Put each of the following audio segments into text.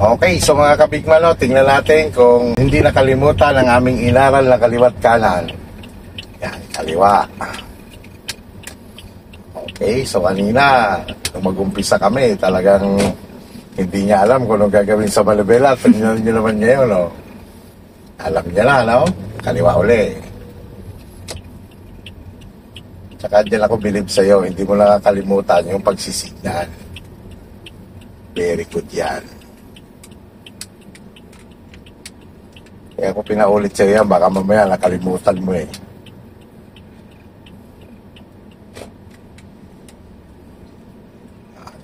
Okay, so mga kabigmano, tingnan natin kung hindi nakalimutan ang aming inaral na kaliwat kanan. Yan, kaliwa. Okay, so kanina, nung mag-umpisa kami, talagang hindi niya alam kung anong gagawin sa Malabela. Tingnan niyo naman ngayon, no? Alam niya na, no? Kaliwa uli. Tsaka dyan ako bilib sa'yo, hindi mo nakakalimutan yung pagsisignan. Very good yan. Kaya ako pinaulit sa'yo yan, baka mamaya nakalimutan mo eh.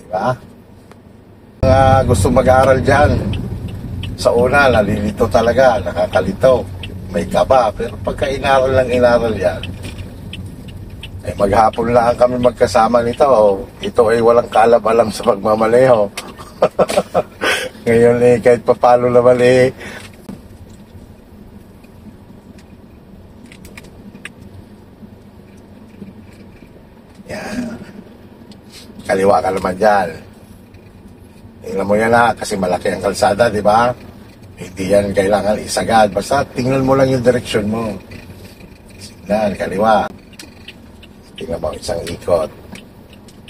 Diba? Mga gusto mag-aaral dyan, sa una, nalilito talaga, nakakalito, may kaba, pero pagka inaral yan, eh, maghapon lang kami magkasama nito, ito ay walang kaalam-alam sa pagmamaneho. Ngayon eh, kahit papalo naman eh, yan. Kaliwa ka naman dyan. Tingnan mo yan ha, kasi malaki ang kalsada, di ba? Hindi yan kailangan isagad. Basta tingnan mo lang yung direksyon mo. Signal, kaliwa. Tingnan mo isang ikot.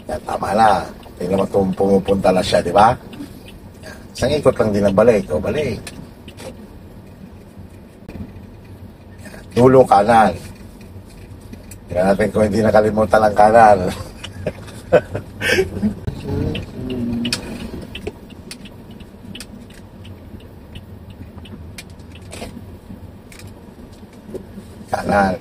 Yan, tama na. Tingnan mo kung pumupunta na siya, di ba? Isang ikot lang din ang balik. O, balik. Yan, dulo kanan. Tingnan natin kung hindi nakalimutan ang kanan. Kanan.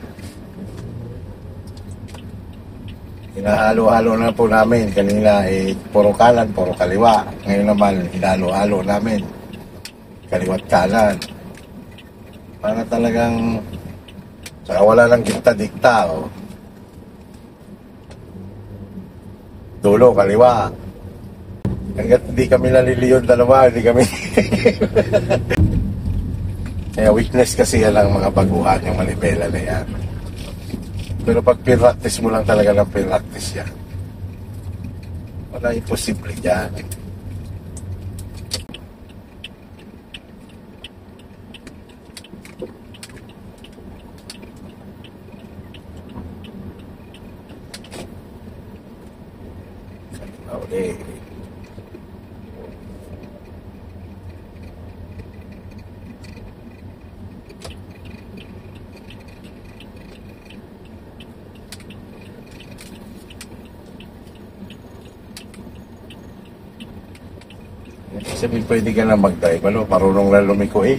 Hinahalo-halo na po namin. Kanina eh, puro kanan, puro kaliwa. Ngayon naman, hinahalo-halo namin. Kaliwa't kanan. Para talagang saka wala lang dikta-dikta. Oh. Dulo, kaliwa. Hanggat hindi kami naliliyon dalawa, hindi kami... Kaya weakness kasi yan ang mga baguhan, yung Malibela na yan. Pero pag pinractice mo lang talaga ng pinractice yan, wala imposible yan. Okay. Sabi pwede ka na mag-drive, ano? Marunong na lumiko eh.